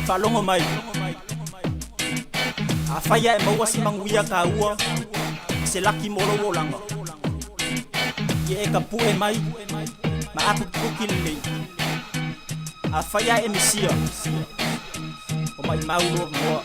Falongo mai Afaya e maua si manguia ka ua Se laki moro o langa Ye e ka pue mai Ma aku kukin nei Afaya e misia O mai mauro moa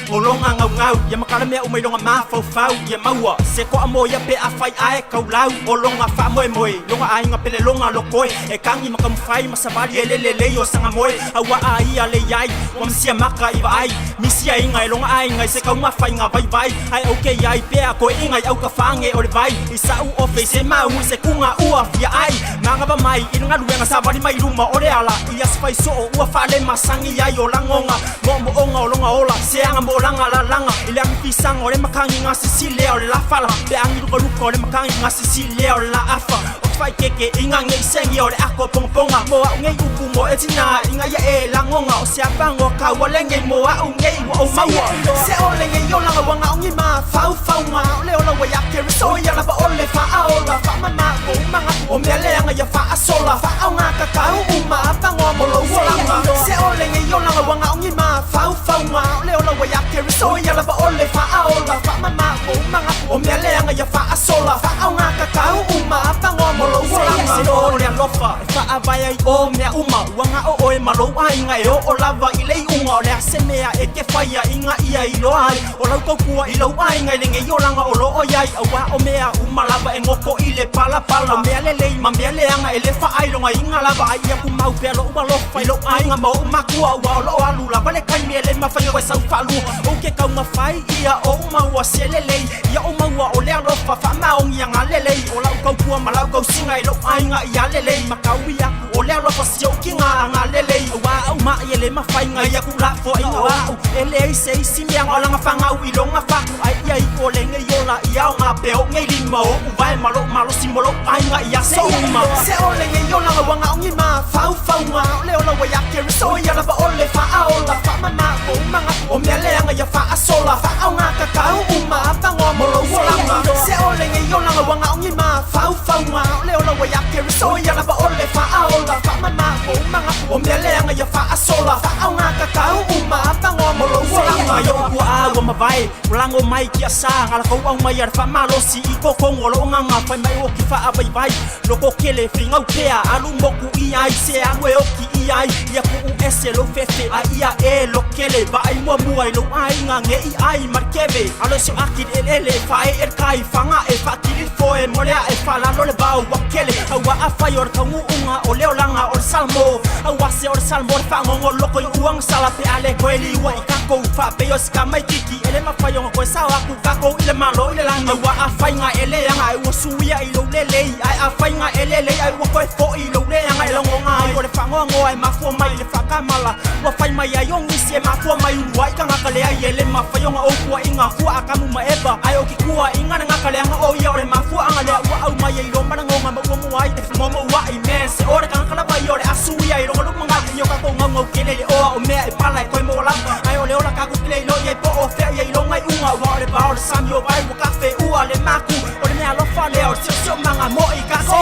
Olonga ngau ngau Ya makala mea umailonga mafau fau Ya maua Se ko amo ya pe afai ae kau lau Olonga fa moe moe Longa ai nga pele longa lokoe E kangi makamfai Masabali elelele yo sanga moe Awa ai ale yai Wamsia maka iwa ai Misia ingai longa ai ngai Se kau mafai nga vai vai Ai auke yai pe a koe ingai au ka fange ore vai Isa u ofe se mau Se kunga ua fia ai Nga ngaba mai Inanga luenga sabali mai luma ore ala Ia sifai so o ua fale masangi yai o langonga Mo onga olonga ola Se anga mo langa la langa Ile ang pisang ole makangi nga sisile ole la fala Be ang iluka luka ole makangi nga sisile ole la afa Fai keke inga ngei sengi ole ako pongponga Moa ngei upu mo e tina Inga ya e langonga o se abango ka wale ngei moa ngei wa o maua Se ole ngei o langa wanga ongi ma Fau fau nga ole ola wa ya kere So ya laba ole fa aola Fa mama o umanga o mele anga ya fa asola Fa au nga kakau uma abango mo lo walanga Se ole ngei o langa wanga ongi ma Fau fau nga ole ola wa ya kere So ya laba ole fa aola Fa mama o umanga o mele anga ya fa asola Fa au nga kakau uma abango mo lo walanga Se ole alofa Fa avaya i o mea uma Wanga o oe malo ai nga e o lava i lei unga O lea se mea e ke whaia inga ia i lo ai O lau kaukua i lau ai ngai lenge i o langa o lo o iai Awa o mea uma lava e ngoko i le pala pala O mea le lei ma mea leanga e le wha ai longa inga lava ai ia ku mau pea lo uma lofa i lo ai nga ma o makua Ua o lo o alu lava le kai mea le mawhai o e sau whalu O ke kau mawhai ia o uma ua se le lei Ia o maua o lea lofa wha maongi anga le lei O lau kaukua ma lau kau singa i lo ai nga ia le lei Makau i aku o lea lofa sio ki nga anga le lei Ua au ma ia le mawhai nga ia ku la fo inga au E le se isi mea o langa whangau i longa whaku Ai ia i o le nge iola ia o ngā peo ngei lima o Uwae malo simolo ai nga ia se uma Se o le nge iola nga wanga ongi ma Fau fau nga o le ola wa ya kere So ia laba o le wha aola Wha mama o umanga o mea leanga ia wha asola Wha au ngā kakau uma abango mo lo walanga Se o le nge iola nga wanga ongi ma Fau fau nga o le ola wa ya kere So ia laba o le wha aola Wha mama o umanga o mea leanga ia wha asola Wha au ngā kakau uma abango mo lo walanga Yo kua awa mawai Ulango mai kia sa Ngala kau au mai ar wha malosi I kokongo lo nganga Whai mai o ki wha awai vai Loko kele whingau pea Alu moku i ai Se anwe o ki i ai Ia ku u ese lo fefe A ia e lo kele Ba ai mua mua i lo ai nga nge i ai markeve Alo sio akid elele Wha e er kai whanga e wha kiri foe Molea e wha lalo le bau wakele Awa a whai or kaungu unga O leo langa or salmo Awa se or salmo Or whangongo loko i uang sala Pe ale koeli ua i kako Wha peo sika mai kiki Ele ma whai onga koe sao aku kako Ile malo ile langa Awa a whai nga ele anga Ai ua suia i lo lelei Ai a whai nga elelei Ai ua koe fo i lo le anga I longo nga Ai ore whangongo ai mafua mai le whakamala Ua whai mai ai ongi se mafua mai Ua i ka ngaka le ai ele ma whai onga o kua inga Fua a kamu ma eba Ai o ki kua inga na ngaka le anga o ia ore mafua anga lea Ua au mai ai romana ngonga ma ua mua ai Te fumomo ua i men Se ore ka ngaka la vai ore asui ai Ronga lupa ngaka nio kako ngau ngau kele le oa O mea e pala e koe mo lamba Ai ole ola kaku kile ilo Iai po o fea iai longa i unga Ua ore ba ore sami o vai Ua kafe ua le maku Ore mea lofa lea ore sio manga mo i ka se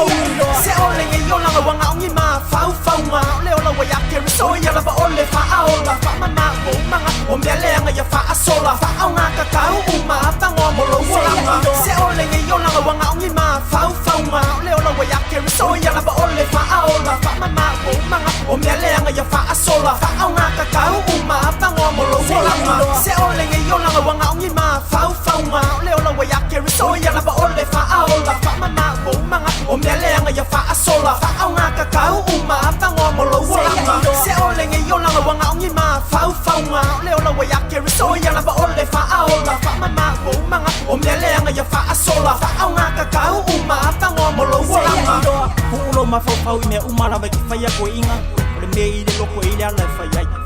Se ole nge iola nga wanga ongi ma Fau fau nga Ole ola wa ya kere So ia laba ole wha aola Wha mama o umanga O mea leanga ia wha asola Wha au ngā kakau uma abango mo lo walanga Se ole nge iola nga wanga ongi ma Fau fau nga Ole ola wa ya kere So ia laba ole wha aola Wha mama o umanga O mea leanga ia wha asola Wha au ngā kakau uma abango mo lo walanga Se ole nge iola nga wanga ongi ma Fau fau nga Ole ola wa ya kere So ia laba ole wha aola Wha mama o umanga O mea leanga ia wha asola Wha au ngā kakau uma abango mo lo walanga Se ole nge iola nga wanga ongi ma Fau fau nga Ole ola wa ya kere So ia laba ole wha aola Wha mama o umanga O mea leanga ia wha asola Wha au ngā kakau uma abango mo lo walanga Ku ulo ma fau fau i mea umara Vai ki whaia koe inga Ole mea i le loko i le ala e whaiai